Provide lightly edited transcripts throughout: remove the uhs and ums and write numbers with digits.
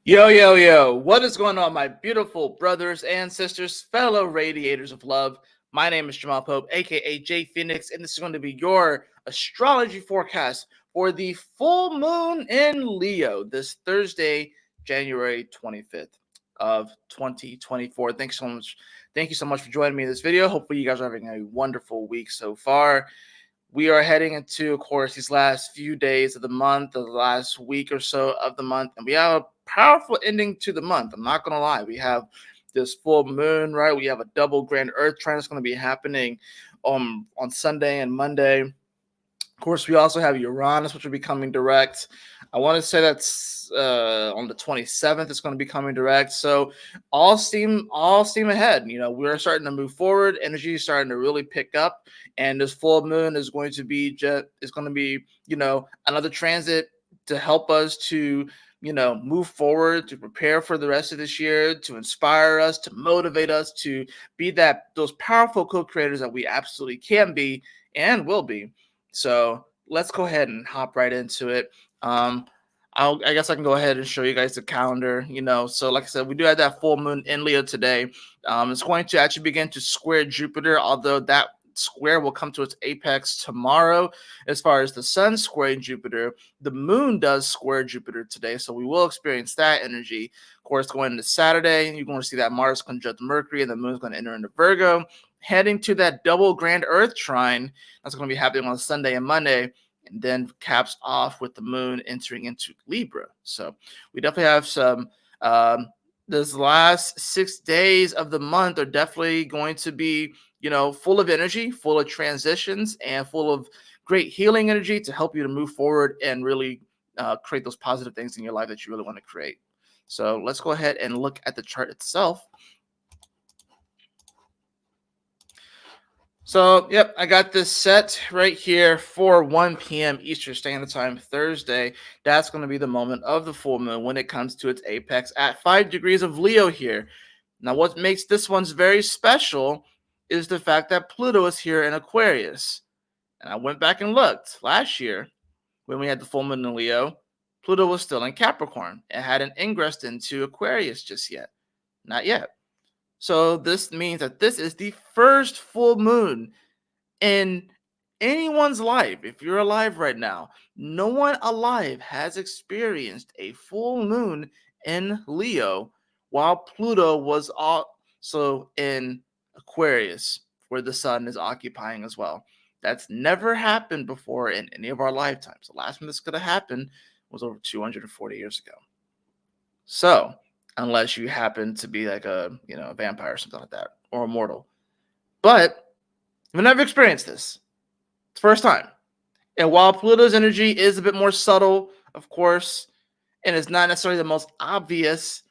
Yo, yo, yo, what is going on, my beautiful brothers and sisters, fellow radiators of love? My name is Jamal Pope, aka J Phoenix, and this is going to be your astrology forecast for the full moon in Leo this Thursday, January 25th of 2024. Thanks so much. Thank you so much for joining me in this video. Hopefully, you guys are having a wonderful week so far. We are heading into, of course, these last few days of the month, the last week or so of the month, and we have a powerful ending to the month. I'm not going to lie. We have this full moon, right? We have a double grand Earth trine that's going to be happening on Sunday and Monday. Of course, we also have Uranus, which will be coming direct. I want to say that's on the 27th. It's going to be coming direct. So all steam ahead. We're starting to move forward. Energy is starting to really pick up, and this full moon is going to be another transit to help us to move forward, to prepare for the rest of this year, to inspire us, to motivate us, to be those powerful co-creators that we absolutely can be and will be. So let's go ahead and hop right into it. I guess I can go ahead and show you guys the calendar. So like I said, we do have that full moon in Leo today. It's going to actually begin to square Jupiter, although that square will come to its apex tomorrow. As far as the sun squaring Jupiter, the moon does square Jupiter today, so we will experience that energy. Of course, going into Saturday, you're going to see that Mars conjunct Mercury, and the moon is going to enter into Virgo, heading to that double grand Earth trine that's going to be happening on Sunday and Monday, and then caps off with the moon entering into Libra. So we definitely have some. This last 6 days of the month are definitely going to be full of energy, full of transitions, and full of great healing energy to help you to move forward and really create those positive things in your life that you really want to create. So let's go ahead and look at the chart itself. So, yep, I got this set right here for 1 p.m. Eastern Standard Time Thursday. That's going to be the moment of the full moon when it comes to its apex at 5 degrees of Leo here. Now, what makes this one's very special is the fact that Pluto is here in Aquarius. And I went back and looked last year when we had the full moon in Leo, Pluto was still in Capricorn. It hadn't ingressed into Aquarius just yet. Not yet. So this means that this is the first full moon in anyone's life. If you're alive right now, no one alive has experienced a full moon in Leo while Pluto was also in Aquarius, where the sun is occupying as well. That's never happened before in any of our lifetimes. The last time this could have happened was over 240 years ago. So, unless you happen to be like a vampire or something like that, or immortal. But we've never experienced this. It's the first time. And while Pluto's energy is a bit more subtle, of course, and it's not necessarily the most obvious,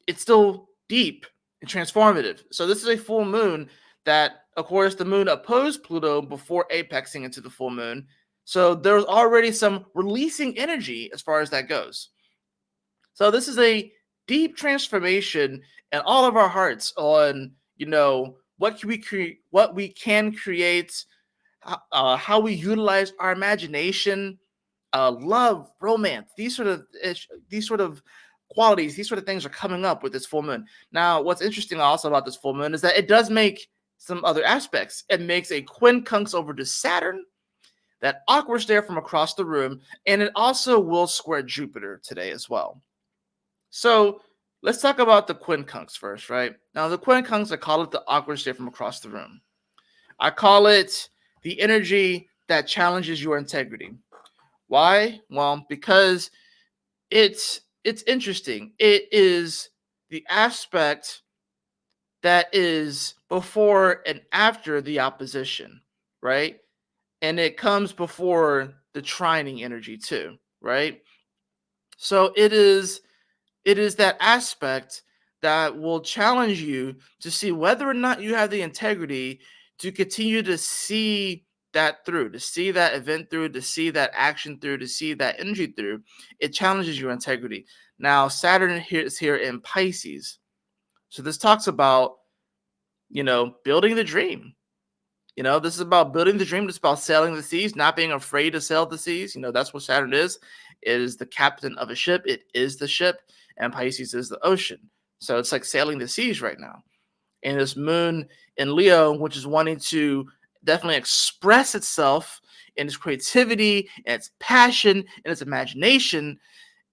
it's still deep and transformative. So this is a full moon that, of course, the moon opposed Pluto before apexing into the full moon. So there's already some releasing energy as far as that goes. So this is a deep transformation in all of our hearts on, what can we create, what we can create, how we utilize our imagination, love, romance, these sort of qualities, these sort of things are coming up with this full moon. Now, what's interesting also about this full moon is that it does make some other aspects. It makes a quincunx over to Saturn, that awkward stare from across the room, and it also will square Jupiter today as well. So let's talk about the quincunx first, right? Now, the quincunx, I call it the awkward stare from across the room. I call it the energy that challenges your integrity. Why? Well, because it's interesting. It is the aspect that is before and after the opposition, right? And it comes before the trining energy too, right? So it is that aspect that will challenge you to see whether or not you have the integrity to continue to see that through, to see that event through, to see that action through, to see that energy through. It challenges your integrity. Now, Saturn is here in Pisces. So this talks about, building the dream. This is about building the dream. It's about sailing the seas, not being afraid to sail the seas. That's what Saturn is. It is the captain of a ship. It is the ship, and Pisces is the ocean. So it's like sailing the seas right now. And this moon in Leo, which is wanting to definitely express itself in its creativity and its passion and its imagination,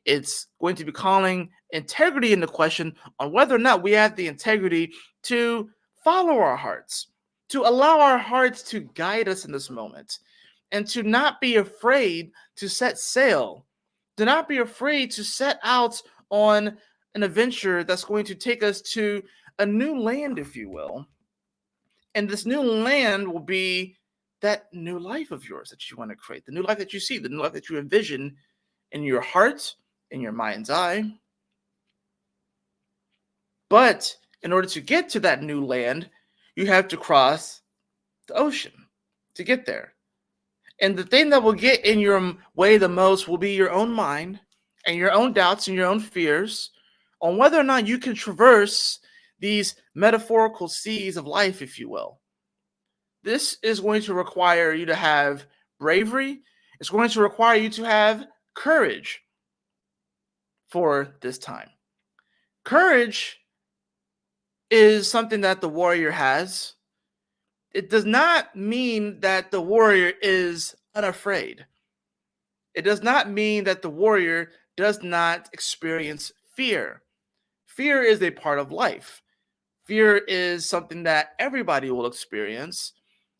it's going to be calling integrity into question on whether or not we have the integrity to follow our hearts, to allow our hearts to guide us in this moment, and to not be afraid to set sail, to not be afraid to set out on an adventure that's going to take us to a new land, if you will. And this new land will be that new life of yours that you want to create, the new life that you see, the new life that you envision in your heart, in your mind's eye. But in order to get to that new land, you have to cross the ocean to get there. And the thing that will get in your way the most will be your own mind and your own doubts and your own fears on whether or not you can traverse these metaphorical seas of life, if you will. This is going to require you to have bravery. It's going to require you to have courage for this time. Courage is something that the warrior has. It does not mean that the warrior is unafraid. It does not mean that the warrior does not experience fear. Fear is a part of life. Fear is something that everybody will experience.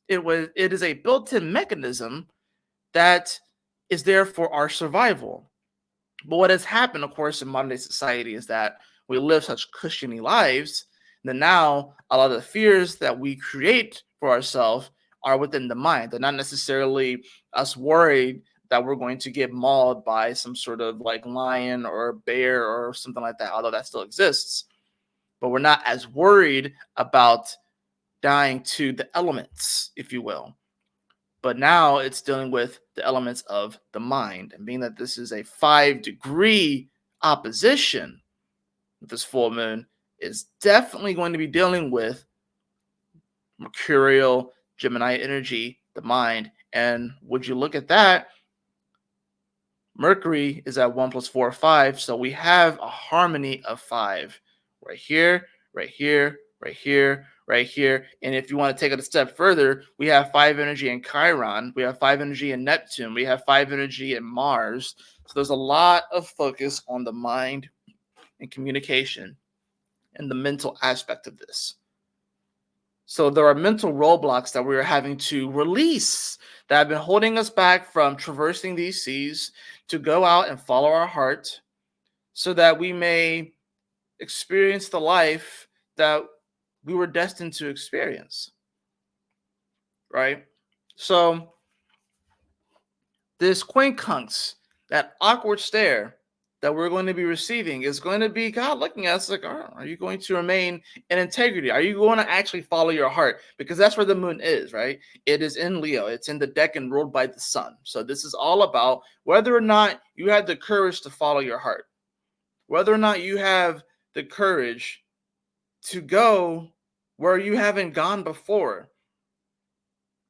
It is a built-in mechanism that is there for our survival. But what has happened, of course, in modern day society is that we live such cushiony lives that now a lot of the fears that we create for ourselves are within the mind. They're not necessarily us worried that we're going to get mauled by some sort of like lion or bear or something like that, although that still exists. But we're not as worried about dying to the elements, if you will. But now it's dealing with the elements of the mind. And being that this is a 5-degree opposition with this full moon, is definitely going to be dealing with mercurial Gemini energy, the mind. And would you look at that? Mercury is at 1 + 4 = 5. So we have a harmony of 5 right here, right here, right here, right here. And if you want to take it a step further, we have 5 energy in Chiron. We have 5 energy in Neptune. We have 5 energy in Mars. So there's a lot of focus on the mind and communication and the mental aspect of this. So there are mental roadblocks that we are having to release that have been holding us back from traversing these seas to go out and follow our heart so that we may experience the life that we were destined to experience. Right? So this quincunx, that awkward stare that we're going to be receiving is going to be God looking at us like, oh, are you going to remain in integrity? Are you going to actually follow your heart? Because that's where the moon is, right? It is in Leo. It's in the decan ruled by the sun. So this is all about whether or not you have the courage to follow your heart, whether or not you have the courage to go where you haven't gone before,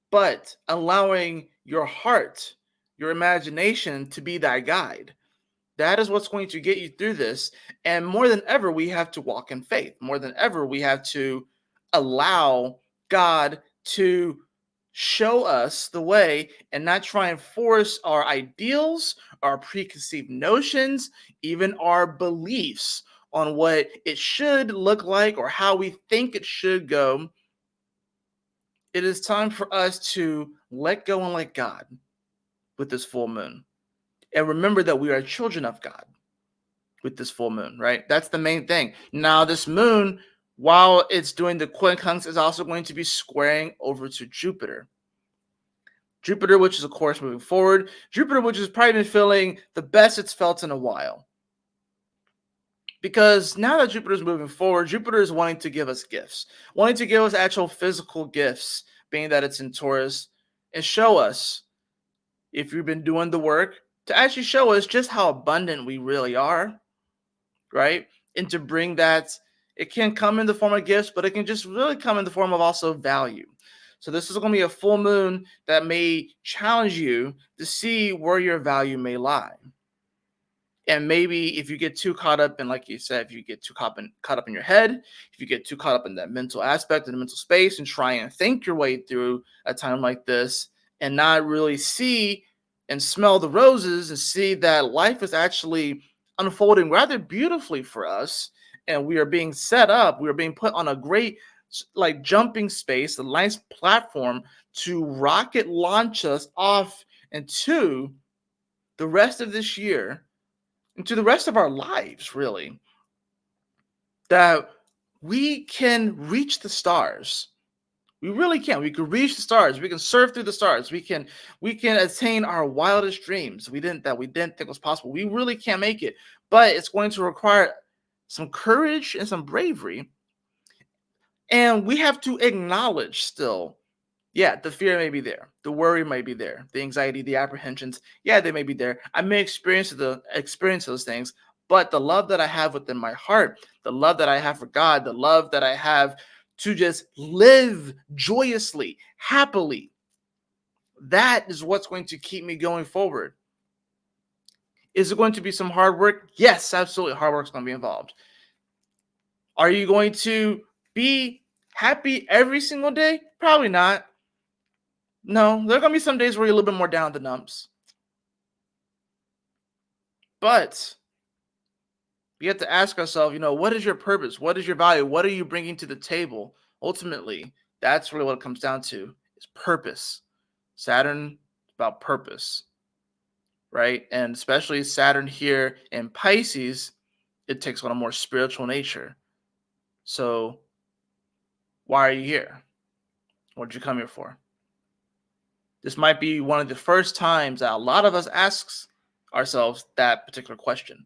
but allowing your heart, your imagination to be that guide. That is what's going to get you through this. And more than ever, we have to walk in faith. More than ever, we have to allow God to show us the way and not try and force our ideals, our preconceived notions, even our beliefs on what it should look like or how we think it should go. It is time for us to let go and let God with this full moon. And remember that we are children of God with this full moon, right? That's the main thing. Now, this moon, while it's doing the quincunx, is also going to be squaring over to Jupiter. Jupiter, which is, of course, moving forward. Jupiter, which has probably been feeling the best it's felt in a while. Because now that Jupiter is moving forward, Jupiter is wanting to give us gifts, wanting to give us actual physical gifts, being that it's in Taurus, and show us, if you've been doing the work, to actually show us just how abundant we really are, right? And to bring that, it can come in the form of gifts, but it can just really come in the form of also value. So this is going to be a full moon that may challenge you to see where your value may lie. And maybe if you get too caught up in, like you said, if you get too caught up in your head, if you get too caught up in that mental aspect and the mental space and try and think your way through a time like this and not really see and smell the roses and see that life is actually unfolding rather beautifully for us, and we are being set up, we are being put on a great like jumping space, a nice platform to rocket launch us off into the rest of this year, into the rest of our lives, really, that we can reach the stars. We really can. We can reach the stars. We can surf through the stars. We can attain our wildest dreams. We didn't think was possible. We really can make it, but it's going to require some courage and some bravery, and we have to acknowledge still, yeah, the fear may be there. The worry may be there. The anxiety, the apprehensions, yeah, they may be there. I may experience those things, but the love that I have within my heart, the love that I have for God, the love that I have to just live joyously, happily, that is what's going to keep me going forward. Is it going to be some hard work? Yes, absolutely. Hard work's going to be involved. Are you going to be happy every single day? Probably not. No, there are gonna be some days where you're a little bit more down the dumps. But we have to ask ourselves, what is your purpose? What is your value? What are you bringing to the table? Ultimately, that's really what it comes down to, is purpose. Saturn is about purpose, right? And especially Saturn here in Pisces, it takes on a more spiritual nature. So why are you here? What did you come here for? This might be one of the first times that a lot of us asks ourselves that particular question.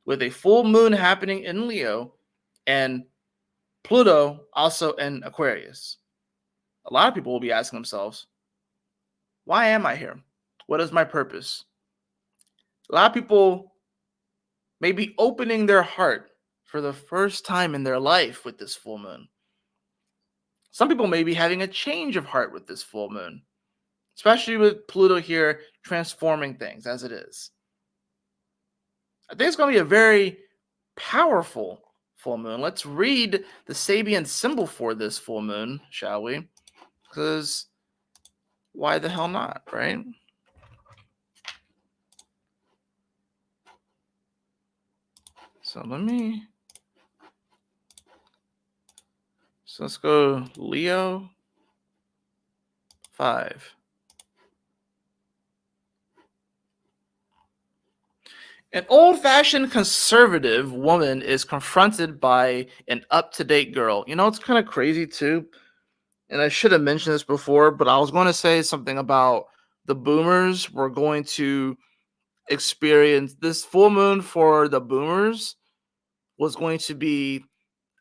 With a full moon happening in Leo and Pluto also in Aquarius, a lot of people will be asking themselves, why am I here? What is my purpose? A lot of people may be opening their heart for the first time in their life with this full moon. Some people may be having a change of heart with this full moon, especially with Pluto here transforming things as it is. I think it's going to be a very powerful full moon. Let's read the Sabian symbol for this full moon, shall we? Because why the hell not, right? So let's go Leo 5. An old-fashioned conservative woman is confronted by an up-to-date girl. It's kind of crazy too, and I should have mentioned this before, but I was going to say something about the boomers were going to experience this full moon. For the boomers was going to be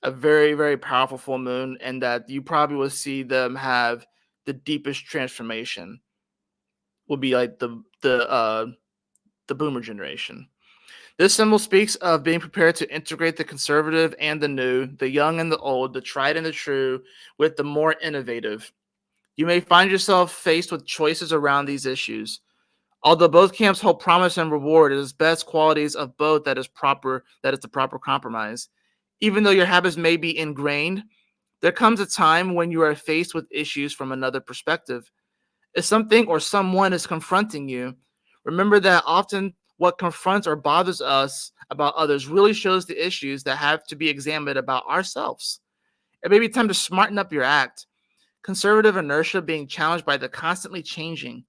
a very, very powerful full moon, and that you probably will see them have the deepest transformation will be like the boomer generation. This symbol speaks of being prepared to integrate the conservative and the new, the young and the old, the tried and the true, with the more innovative. You may find yourself faced with choices around these issues. Although both camps hold promise and reward, it is best qualities of both that is the proper compromise. Even though your habits may be ingrained, there comes a time when you are faced with issues from another perspective. If something or someone is confronting you, remember that often what confronts or bothers us about others really shows the issues that have to be examined about ourselves. It may be time to smarten up your act. Conservative inertia being challenged by the constantly changing,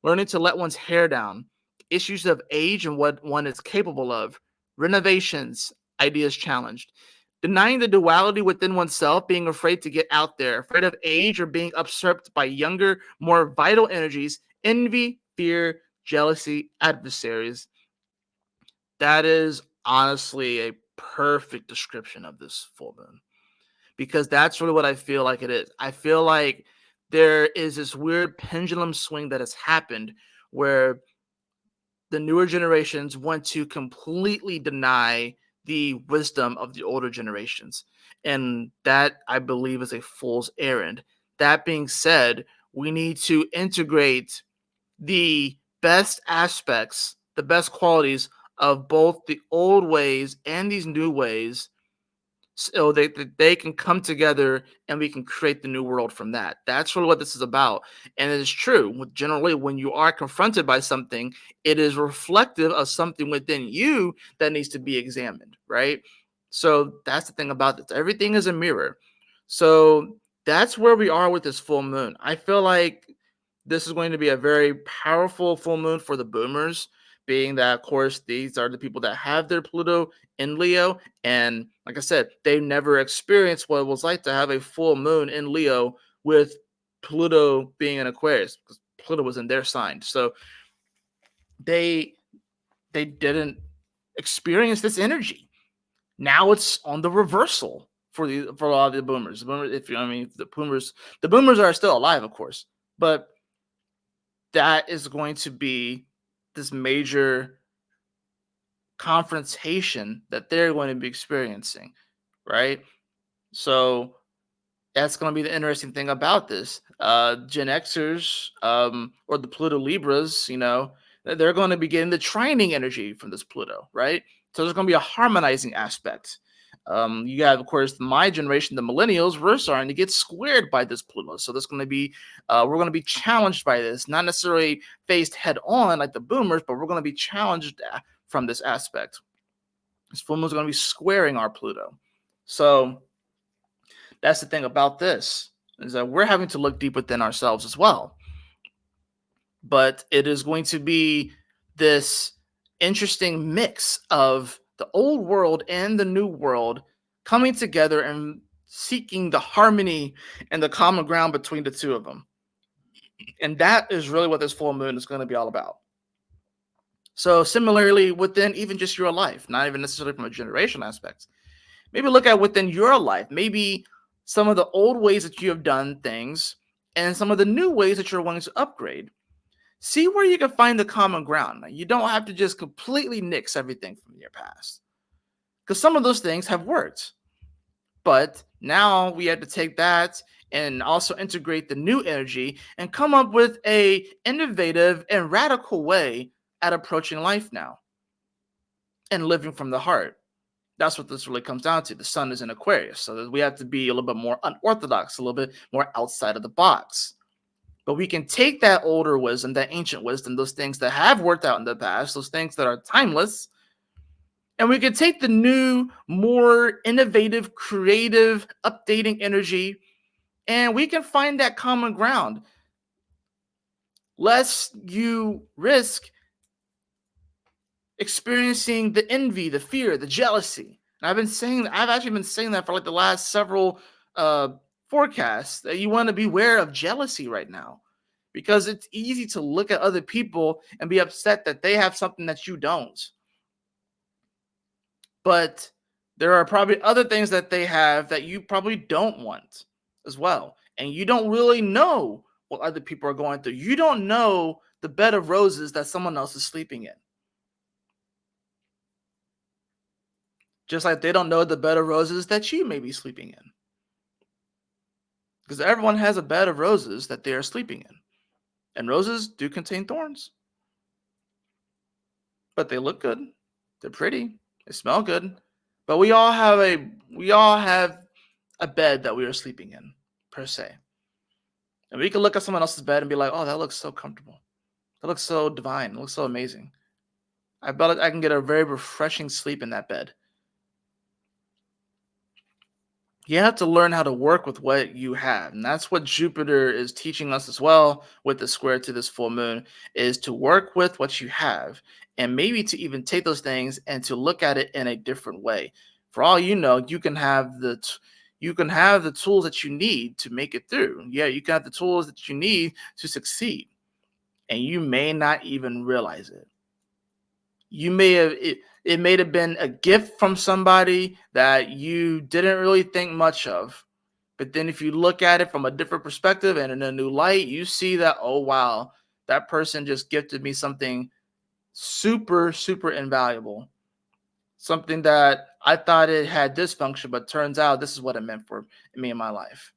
learning to let one's hair down, issues of age and what one is capable of, renovations, ideas challenged, denying the duality within oneself, being afraid to get out there, afraid of age or being usurped by younger, more vital energies, envy, fear, jealousy, adversaries. That is honestly a perfect description of this full moon, because that's really what I feel like it is. I feel like there is this weird pendulum swing that has happened where the newer generations want to completely deny the wisdom of the older generations. And that, I believe, is a fool's errand. That being said, we need to integrate the best aspects, the best qualities of both the old ways and these new ways, so they can come together and we can create the new world from that. That's really what this is about. And it is true. Generally, when you are confronted by something, it is reflective of something within you that needs to be examined, right? So that's the thing about this. Everything is a mirror. So that's where we are with this full moon. I feel like this is going to be a very powerful full moon for the boomers, being that, of course, these are the people that have their Pluto in Leo. And like I said, they never experienced what it was like to have a full moon in Leo with Pluto being in Aquarius, because Pluto was in their sign. So they they didn't experience this energy. Now it's on the reversal for a lot of the boomers. The boomers, if you I mean the boomers are still alive, of course, but that is going to be this major confrontation that they're going to be experiencing, right? So that's going to be the interesting thing about this. Gen Xers, or the Pluto Libras, they're going to be getting the trining energy from this Pluto, right? So there's going to be a harmonizing aspect. You have, of course, my generation, the millennials, we're starting to get squared by this Pluto. So there's going to be, we're going to be challenged by this, not necessarily faced head on like the boomers, but we're going to be challenged from this aspect. This full moon is going to be squaring our Pluto. So that's the thing about this, is that we're having to look deep within ourselves as well. But it is going to be this interesting mix of the old world and the new world coming together and seeking the harmony and the common ground between the two of them. And that is really what this full moon is going to be all about. So, similarly, within even just your life, not even necessarily from a generation aspect, maybe look at within your life, maybe some of the old ways that you have done things and some of the new ways that you're wanting to upgrade. See where you can find the common ground. You don't have to just completely nix everything from your past, because some of those things have worked. But now we have to take that and also integrate the new energy and come up with a innovative and radical way at approaching life now and living from the heart. That's what this really comes down to. The sun is in Aquarius, so we have to be a little bit more unorthodox, a little bit more outside of the box. But we can take that older wisdom, that ancient wisdom, those things that have worked out in the past, those things that are timeless, and we can take the new, more innovative, creative, updating energy, and we can find that common ground. Lest you risk experiencing the envy, the fear, the jealousy. And I've actually been saying that for like the last several uh, forecasts, that you want to beware of jealousy right now, because it's easy to look at other people and be upset that they have something that you don't. But there are probably other things that they have that you probably don't want as well. And you don't really know what other people are going through. You don't know the bed of roses that someone else is sleeping in. Just like they don't know the bed of roses that you may be sleeping in. Because everyone has a bed of roses that they are sleeping in. And roses do contain thorns. But they look good. They're pretty. They smell good. But we all have a bed that we are sleeping in, per se. And we can look at someone else's bed and be like, oh, that looks so comfortable. That looks so divine. It looks so amazing. I bet I can get a very refreshing sleep in that bed. You have to learn how to work with what you have, and that's what Jupiter is teaching us as well with the square to this full moon, is to work with what you have, and maybe to even take those things and to look at it in a different way. For all you know, you can have the tools that you need to make it through. Yeah, you can have the tools that you need to succeed, and you may not even realize it. You may have it may have been a gift from somebody that you didn't really think much of. But then if you look at it from a different perspective and in a new light, you see that, oh wow, that person just gifted me something super, super invaluable. Something that I thought it had this function, but turns out this is what it meant for me in my life.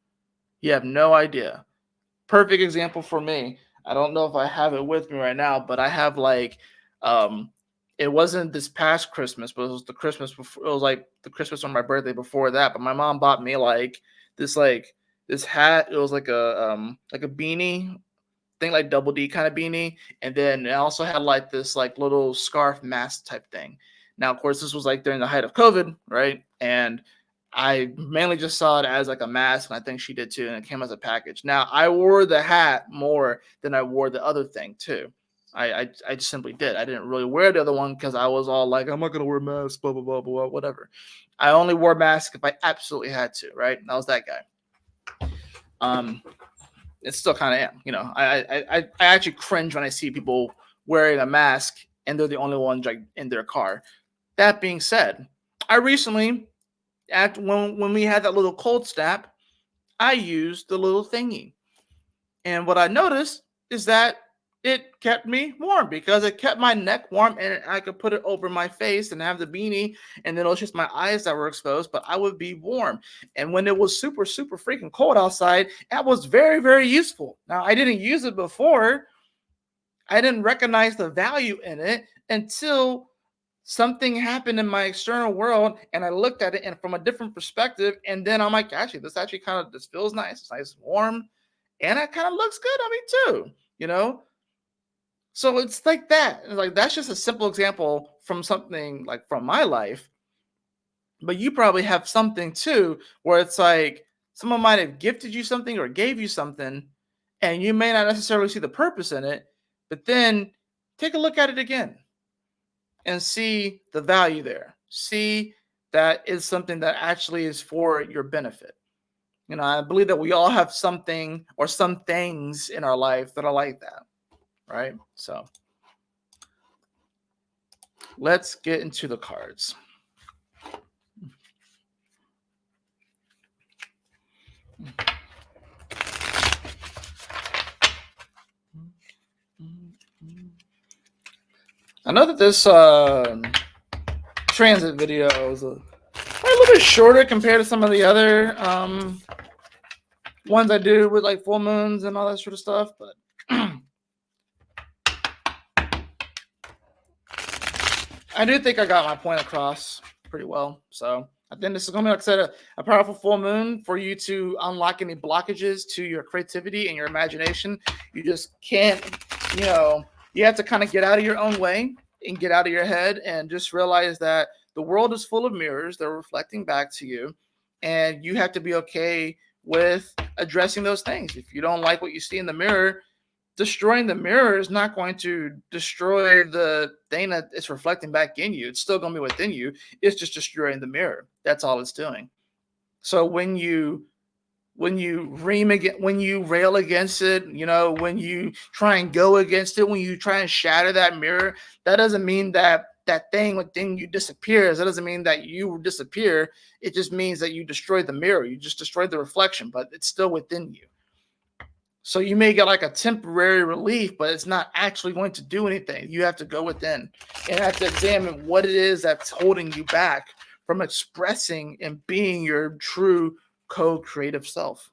You have no idea. Perfect example for me. I don't know if I have it with me right now, but I have like um It wasn't this past Christmas, but it was the Christmas before. It was like the Christmas on my birthday before that. But my mom bought me this like this hat. It was like a beanie thing, like double D kind of beanie, and then it also had like this like little scarf mask type thing. Now, of course, this was like during the height of COVID, right? And I mainly just saw it as like a mask, and I think she did too, and it came as a package. Now, I wore the hat more than I wore the other thing too. I just simply did. I didn't really wear the other one because I was all like, I'm not gonna wear masks, blah blah blah blah, whatever. I only wore masks if I absolutely had to, right? And I was that guy. Um, it still kind of am. I actually cringe when I see people wearing a mask and they're the only ones like in their car. That being said, I recently, when we had that little cold snap, I used the little thingy, and what I noticed is that it kept me warm because it kept my neck warm, and I could put it over my face and have the beanie, and then it was just my eyes that were exposed, but I would be warm. And when it was super, super freaking cold outside, that was very, very useful. Now, I didn't use it before. I didn't recognize the value in it until something happened in my external world and I looked at it and from a different perspective. And then I'm like, actually, this feels nice. It's nice and warm. And it kind of looks good on me too, you know? So it's like that. Like that's just a simple example from something like from my life. But you probably have something too where it's like someone might have gifted you something or gave you something, and you may not necessarily see the purpose in it, but then take a look at it again and see the value there. See that is something that actually is for your benefit. I believe that we all have something or some things in our life that are like that, right? So let's get into the cards. I know that this transit video is a little bit shorter compared to some of the other ones I do with like full moons and all that sort of stuff, but I do think I got my point across pretty well. So I think this is going to be, like I said, a powerful full moon for you to unlock any blockages to your creativity and your imagination. You just can't, you have to kind of get out of your own way and get out of your head and just realize that the world is full of mirrors. They're reflecting back to you. And you have to be okay with addressing those things. If you don't like what you see in the mirror, destroying the mirror is not going to destroy the thing that it's reflecting back in you. It's still going to be within you. It's just destroying the mirror. That's all it's doing. So when you rail against it, when you try and go against it, when you try and shatter that mirror, that doesn't mean that thing within you disappears. That doesn't mean that you disappear. It just means that you destroyed the mirror. You just destroyed the reflection, but it's still within you. So you may get like a temporary relief, but it's not actually going to do anything. You have to go within and have to examine what it is that's holding you back from expressing and being your true co-creative self.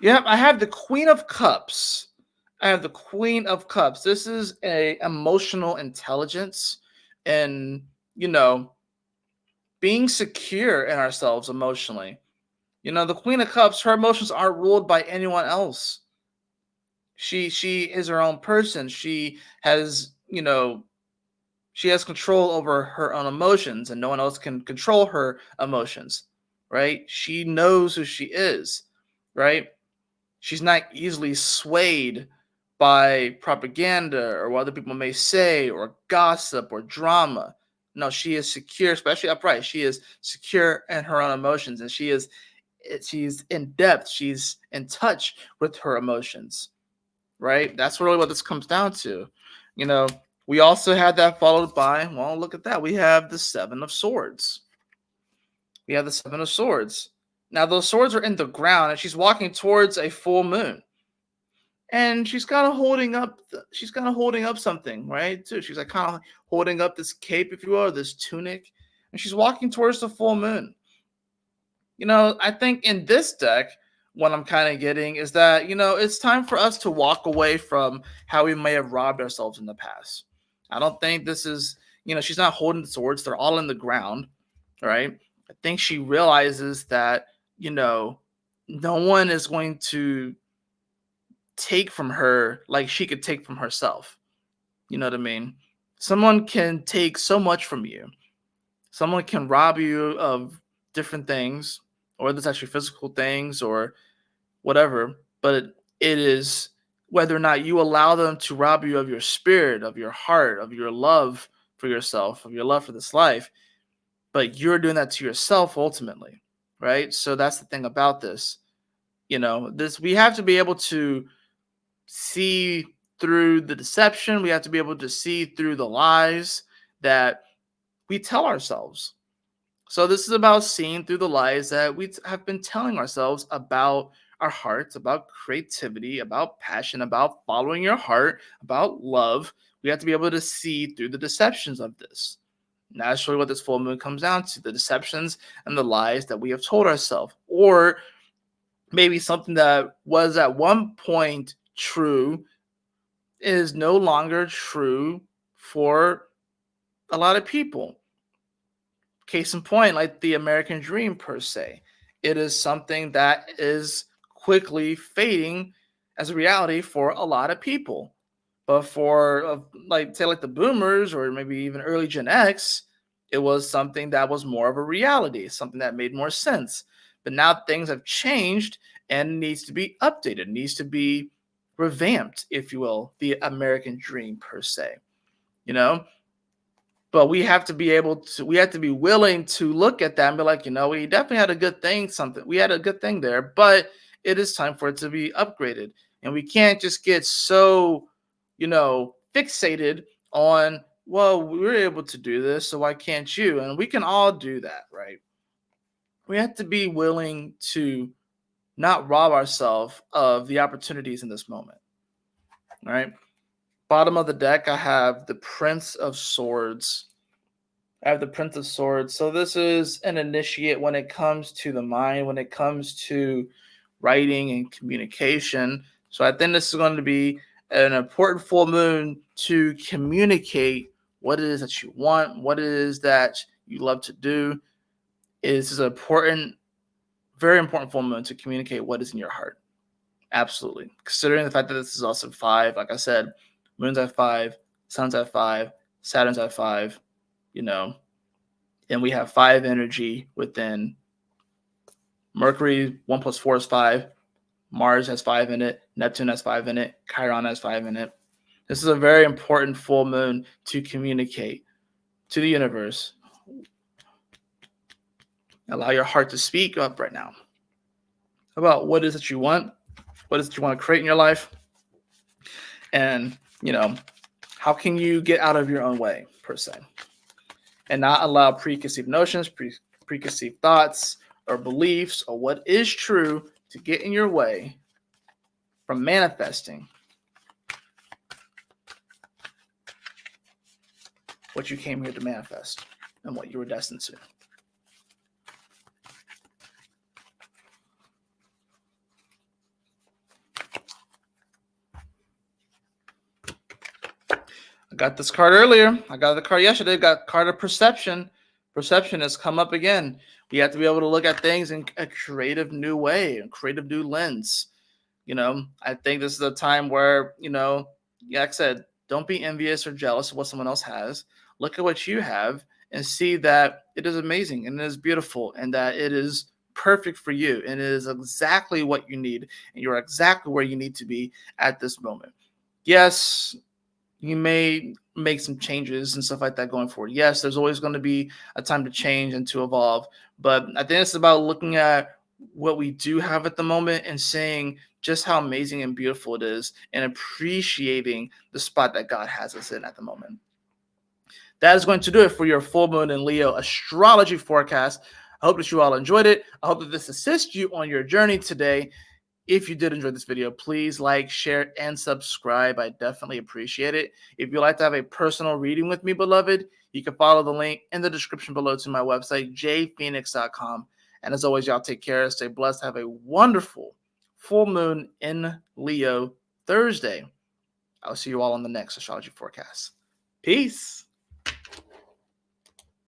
Yep, I have the Queen of Cups. I have the Queen of Cups. This is a emotional intelligence and, being secure in ourselves emotionally. The Queen of Cups, her emotions aren't ruled by anyone else. She is her own person. She has, she has control over her own emotions and no one else can control her emotions, right? She knows who she is, right? She's not easily swayed by propaganda or what other people may say or gossip or drama. No, she is secure, especially upright. She is secure in her own emotions, and she's in depth. She's in touch with her emotions, right? That's really what this comes down to. We also had that followed by, well, look at that. We have the Seven of Swords. We have the Seven of Swords. Now, those swords are in the ground, and she's walking towards a full moon. And she's kind of holding up something, right? Too. She's like kind of holding up this cape, if you will, or this tunic, and she's walking towards the full moon. I think in this deck, what I'm kind of getting is that, it's time for us to walk away from how we may have robbed ourselves in the past. I don't think this is, she's not holding the swords, they're all in the ground, right? I think she realizes that, no one is going to take from her like she could take from herself. You know what I mean? Someone can take so much from you. Someone can rob you of different things, or whether it's actually physical things or whatever, but it is whether or not you allow them to rob you of your spirit, of your heart, of your love for yourself, of your love for this life, but you're doing that to yourself ultimately, right? So that's the thing about this. This we have to be able to see through the deception. We have to be able to see through the lies that we tell ourselves. So this is about seeing through the lies that we have been telling ourselves about our hearts, about creativity, about passion, about following your heart, about love. We have to be able to see through the deceptions of this. And that's really what this full moon comes down to, the deceptions and the lies that we have told ourselves. Or maybe something that was at one point true is no longer true for a lot of people. Case in point, like the American dream per se. It is something that is quickly fading as a reality for a lot of people. But for like say like the boomers or maybe even early Gen X, it was something that was more of a reality, something that made more sense. But now things have changed and needs to be updated, needs to be revamped, if you will, the American dream per se. You know, but we have to be willing to look at that and be like, we definitely had a good thing, we had a good thing there, but it is time for it to be upgraded. And we can't just get so, fixated on, well, we were able to do this, so why can't you? And we can all do that, right? We have to be willing to not rob ourselves of the opportunities in this moment. All right. Bottom of the deck, I have the Prince of Swords. I have the Prince of Swords. So this is an initiate when it comes to the mind, when it comes to writing and communication. So I think this is going to be an important full moon to communicate what it is that you want, what it is that you love to do. This is an important, very important full moon to communicate what is in your heart. Absolutely. Considering the fact that this is also 5, like I said, moon's at 5, sun's at 5, Saturn's at 5, and we have 5 energy within Mercury. 1 plus 4 is 5. Mars has 5 in it. Neptune has 5 in it. Chiron has 5 in it. This is a very important full moon to communicate to the universe. Allow your heart to speak up right now about what it is that you want, what it is that you want to create in your life, and, how can you get out of your own way, per se, and not allow preconceived notions, preconceived thoughts, or beliefs, or what is true to get in your way from manifesting what you came here to manifest and what you were destined to. I got this card earlier. I got the card yesterday. Got card of perception. Perception has come up again. We have to be able to look at things in a creative new way, a creative new lens. I think this is a time where, like I said, don't be envious or jealous of what someone else has. Look at what you have and see that it is amazing and it is beautiful and that it is perfect for you and it is exactly what you need and you're exactly where you need to be at this moment. Yes, you may make some changes and stuff like that going forward. Yes, there's always going to be a time to change and to evolve. But I think it's about looking at what we do have at the moment and saying just how amazing and beautiful it is and appreciating the spot that God has us in at the moment. That is going to do it for your full moon in Leo astrology forecast. I hope that you all enjoyed it. I hope that this assists you on your journey today. If you did enjoy this video, please like, share, and subscribe. I definitely appreciate it. If you'd like to have a personal reading with me, beloved, you can follow the link in the description below to my website, jphoenix.com. And as always, y'all take care, stay blessed, have a wonderful full moon in Leo Thursday. I'll see you all on the next astrology forecast. Peace.